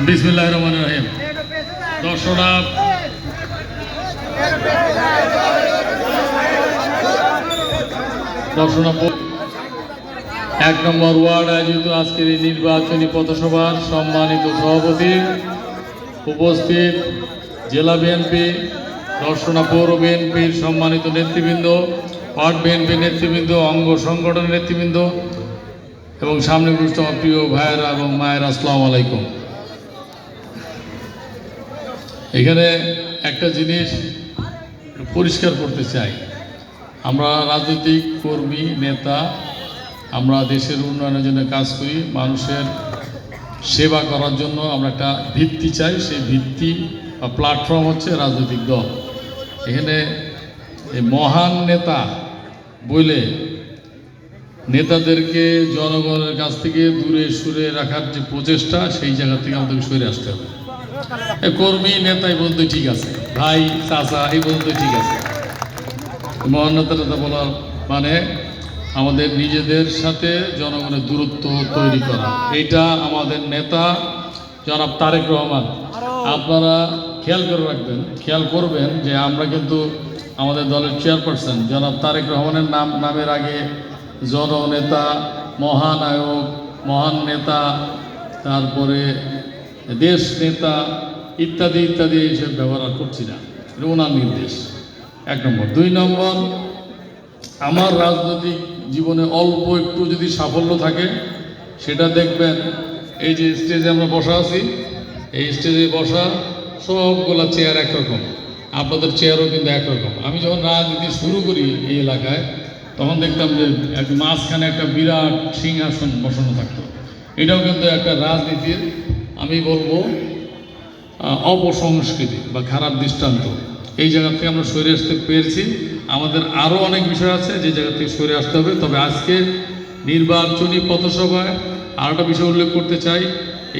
বিসমিল্লাহির রহমানির রহিম। দর্শনা এক নম্বর ওয়ার্ড আয়োজিত আজকের এই নির্বাচনী পথসভার সম্মানিত সভাপতি, উপস্থিত জেলা বিএনপি, দর্শনা পৌর বিএনপির সম্মানিত নেতৃবৃন্দ, ওয়ার্ড বিএনপির নেতৃবৃন্দ, অঙ্গ সংগঠনের নেতৃবৃন্দ এবং সামনে উপস্থিত আমার প্রিয় ভাইয়েরা এবং মায়েরা, আসসালামু আলাইকুম। এখানে একটা জিনিস পরিষ্কার করতে চাই, আমরা রাজনৈতিক কর্মী নেতা, আমরা দেশের উন্নয়নের জন্য কাজ করি, মানুষের সেবা করার জন্য আমরা একটা ভিত্তি চাই। সেই ভিত্তি বা প্ল্যাটফর্ম হচ্ছে রাজনৈতিক দল। এখানে এই মহান নেতা বলে নেতাদেরকে জনগণের কাছ থেকে দূরে সরে রাখার যে প্রচেষ্টা, সেই জায়গা থেকে আমাদেরকে সরে আসতে হবে। কর্মী নেতা এই বলতে ঠিক আছে, ভাই চাচা এই বলতে ঠিক আছে। মহান নেতা বলার মানে আমাদের নিজেদের সাথে জনগণের দূরত্ব তৈরি করা। এইটা আমাদের নেতা জনাব তারেক রহমান, আপনারা খেয়াল করে রাখবেন, খেয়াল করবেন যে আমরা কিন্তু আমাদের দলের চেয়ারপারসন জনাব তারেক রহমানের নামের আগে জননেতা, মহানায়ক, মহান নেতা, তারপরে দেশ নেতা ইত্যাদি ইত্যাদি এইসব ব্যবহার করছি না, এটা ওনার নির্দেশ। এক নম্বর। দুই নম্বর, আমার রাজনৈতিক জীবনে অল্প একটু যদি সাফল্য থাকে সেটা দেখবেন এই যে স্টেজে আমরা বসা আছি, এই স্টেজে বসা সবগুলা চেয়ার একরকম, আপনাদের চেয়ারও কিন্তু একরকম। আমি যখন রাজনীতি শুরু করি এই এলাকায় তখন দেখতাম যে মাঝখানে একটা বিরাট সিংহাসন বসানো থাকতো। এটাও কিন্তু একটা রাজনীতির, আমি বলবো, অপসংস্কৃতি বা খারাপ দৃষ্টান্ত। এই জায়গা থেকে আমরা সরে আসতে পেরেছি। আমাদের আরও অনেক বিষয় আছে যে জায়গা থেকে সরে আসতে হবে। তবে আজকে নির্বাচনী পথসভায় আর একটা বিষয় উল্লেখ করতে চাই,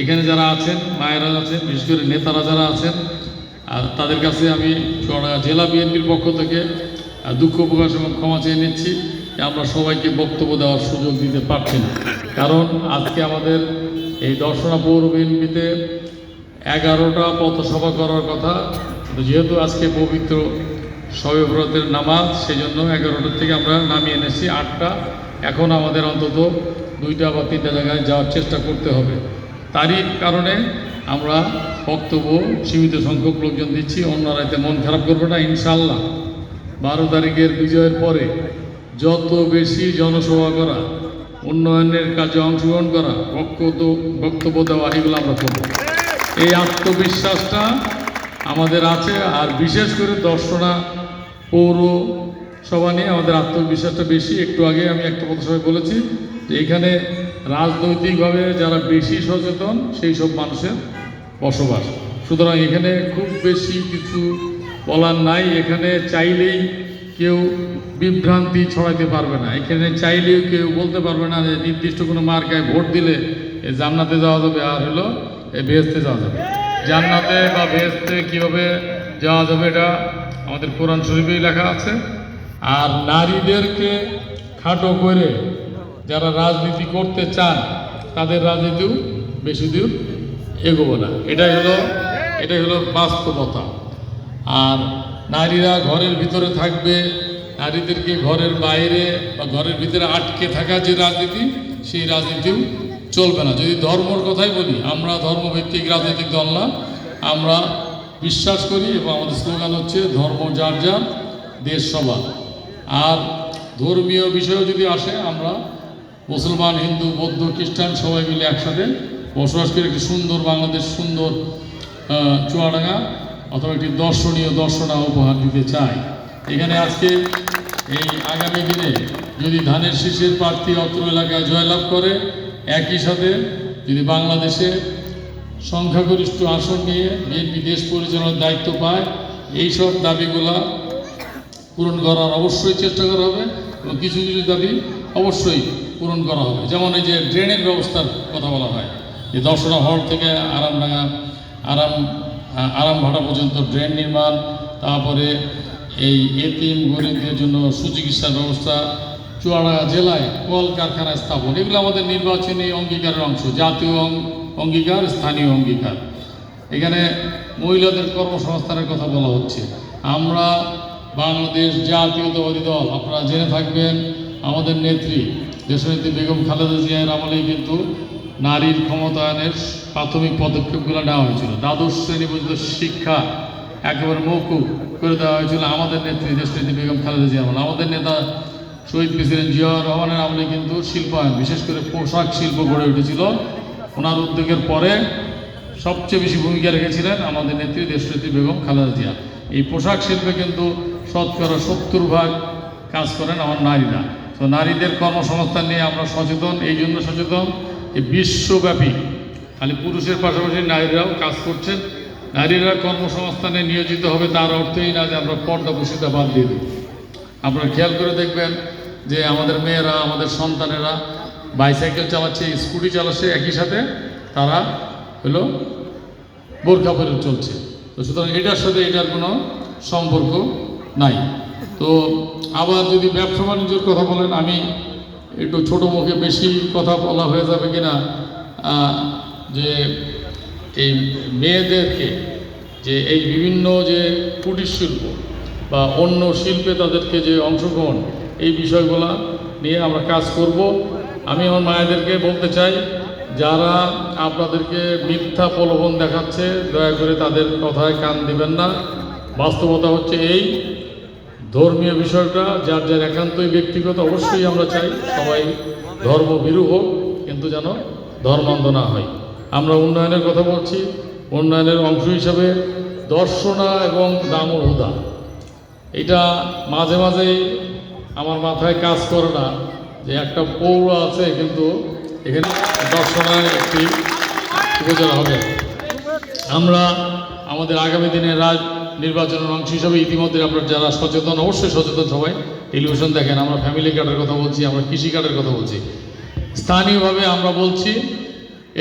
এখানে যারা আছেন, মায়েরা আছেন, বিশেষ করে নেতারা যারা আছেন, আর তাদের কাছে আমি জেলা বিএনপির পক্ষ থেকে দুঃখ প্রকাশ এবং ক্ষমা চেয়ে নিচ্ছি। আমরা সবাইকে বক্তব্য দেওয়ার সুযোগ দিতে পারছি না, কারণ আজকে আমাদের এই দর্শনা পৌর বিএনপিতে 11টা পথসভা করার কথা, যেহেতু আজকে পবিত্র শবে বরাতের নামাজ, সেই জন্য 11টার থেকে আমরা নামিয়ে এনেছি 8টা। এখন আমাদের অন্তত 2টা বা 3টা জায়গায় যাওয়ার চেষ্টা করতে হবে। তারই কারণে আমরা বক্তব্য সীমিত সংখ্যক লোকজন দিচ্ছি, অন্যরা এতে মন খারাপ করবে না। ইনশাআল্লাহ 12 তারিখের বিজয়ের পরে যত বেশি জনসভা করা, উন্নয়নের কাজে অংশগ্রহণ করা, বক্তব্য দেওয়া, এগুলো আমরা করব। এই আত্মবিশ্বাসটা আমাদের আছে। আর বিশেষ করে দর্শনা পৌরসভা নিয়ে আমাদের আত্মবিশ্বাসটা বেশি। একটু আগে আমি একটা পথসভায় বলেছি যে এখানে রাজনৈতিকভাবে যারা বেশি সচেতন সেই সব মানুষের বসবাস। সুতরাং এখানে খুব বেশি কিছু বলার নাই। এখানে চাইলেই কেউ বিভ্রান্তি ছড়াইতে পারবে না। এখানে চাইলেও কেউ বলতে পারবে না যে নির্দিষ্ট কোনো মার্কায় ভোট দিলে জান্নাতে যাওয়া যাবে আর হলো বেহেশতে যাওয়া যাবে। জান্নাতে বা বেহেশতে কীভাবে যাওয়া যাবে এটা আমাদের কোরআন শরীফেই লেখা আছে। আর নারীদেরকে খাটো করে যারা রাজনীতি করতে চান তাদের রাজনীতিও বেশি দূর এগোবো না, এটাই হলো বাস্তবতা। আর নারীরা ঘরের ভিতরে থাকবে, নারীদেরকে ঘরের বাইরে বা ঘরের ভিতরে আটকে থাকা যে রাজনীতি, সেই রাজনীতিও চলবে না। যদি ধর্মর কথাই বলি, আমরা ধর্মভিত্তিক রাজনৈতিক দল না, আমরা বিশ্বাস করি এবং আমাদের স্লোগান হচ্ছে ধর্ম যার যার, দেশ সবার। আর ধর্মীয় বিষয়েও যদি আসে, আমরা মুসলমান, হিন্দু, বৌদ্ধ, খ্রিস্টান সবাই মিলে একসাথে বসবাস করে একটি সুন্দর বাংলাদেশ, সুন্দর চুয়াডাঙ্গা অথবা একটি দর্শনা উপহার দিতে চাই। এখানে আজকে এই আগামী দিনে যদি ধানের শীষের প্রার্থী অত্র এলাকায় জয়লাভ করে, একই সাথে যদি বাংলাদেশে সংখ্যাগরিষ্ঠ আসন নিয়ে বিএনপি দেশ পরিচালনার দায়িত্ব পায়, এইসব দাবিগুলা পূরণ করার অবশ্যই চেষ্টা করা হবে এবং কিছু কিছু দাবি অবশ্যই পূরণ করা হবে। যেমন এই যে ড্রেনের ব্যবস্থার কথা বলা হয়, যে দর্শনা হল থেকে আরামডাঙ্গা আরামভাটা পর্যন্ত ড্রেন নির্মাণ, তারপরে এই এতিম গরিবদের জন্য সুচিকিৎসার ব্যবস্থা, চুয়াডাঙ্গা জেলায় কলকারখানা স্থাপন, এগুলো আমাদের নির্বাচনী অঙ্গীকারের অংশ, জাতীয় অঙ্গীকার, স্থানীয় অঙ্গীকার। এখানে মহিলাদের কর্মসংস্থানের কথা বলা হচ্ছে। আমরা বাংলাদেশ জাতীয়তাবাদী দল, আপনারা জেনে থাকবেন আমাদের নেত্রী দেশনেত্রী বেগম খালেদা জিয়ার আমলেই কিন্তু নারীর ক্ষমতায়নের প্রাথমিক পদক্ষেপগুলো নেওয়া হয়েছিল। দ্বাদশ শ্রেণী পর্যন্ত শিক্ষা একেবারে মৌকুফ করে দেওয়া হয়েছিল আমাদের নেত্রী দেশনেত্রী বেগম খালেদা জিয়া আমলে। আমাদের নেতা শহীদ প্রেসিডেন্ট জিয়াউর রহমানের আমলে কিন্তু শিল্পায়ন, বিশেষ করে পোশাক শিল্প গড়ে উঠেছিল। ওনার উদ্যোগের পরে সবচেয়ে বেশি ভূমিকা রেখেছিলেন আমাদের নেত্রী দেশনেত্রী বেগম খালেদা জিয়া। এই পোশাক শিল্পে কিন্তু শতকরা 70% কাজ করেন আমার নারীরা। তো নারীদের কর্মসংস্থান নিয়ে আমরা সচেতন, এই জন্য সচেতন এই বিশ্বব্যাপী খালি পুরুষের পাশাপাশি নারীরাও কাজ করছেন। নারীরা কর্মসংস্থানে নিয়োজিত হবে তার অর্থই না যে আমরা পর্দাপোষিতা বাদ দিয়ে দিই। আপনারা খেয়াল করে দেখবেন যে আমাদের মেয়েরা, আমাদের সন্তানেরা বাইসাইকেল চালাচ্ছে, স্কুটি চালাচ্ছে, একই সাথে তারা হলো বোরকা পরে চলছে। তো সুতরাং এটার সাথে এটার কোনো সম্পর্ক নাই। তো আবার যদি ব্যবসা বাণিজ্যের কথা বলেন, আমি একটু ছোটো মুখে বেশি কথা বলা হয়ে যাবে কিনা, যে এই মেয়েদেরকে যে এই বিভিন্ন যে কুটির শিল্প বা অন্য শিল্পে তাদেরকে যে অংশগ্রহণ, এই বিষয়গুলো নিয়ে আমরা কাজ করব। আমি আমার মায়েদেরকে বলতে চাই, যারা আপনাদেরকে মিথ্যা প্রলোভন দেখাচ্ছে দয়া করে তাদের কথায় কান দিবেন না। বাস্তবতা হচ্ছে এই, ধর্মীয় বিষয়টা যার যার একান্তই ব্যক্তিগত। অবশ্যই আমরা চাই সবাই ধর্মভীরু হোক, কিন্তু যেন ধর্মান্ধ না হয়। আমরা উন্নয়নের কথা বলছি, উন্নয়নের অংশ হিসাবে দর্শনা এবং দামুর হুদা, এটা মাঝে মাঝেই আমার মাথায় কাজ করে না যে একটা পৌর আছে কিন্তু এখানে দর্শনায় একটি উপজেলা হবে। আমরা আমাদের আগামী দিনের নির্বাচনের অংশ হিসাবে ইতিমধ্যে আপনার যারা সচেতন, অবশ্যই সচেতন সবাই, টেলিভিশন দেখেন, আমরা ফ্যামিলি কার্ডের কথা বলছি, আমরা কৃষি কার্ডের কথা বলছি। স্থানীয়ভাবে আমরা বলছি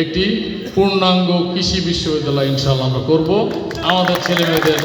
একটি পূর্ণাঙ্গ কৃষি বিশ্ববিদ্যালয় ইনশাআল্লাহ আমরা করব। আমাদের ছেলে মেয়েদের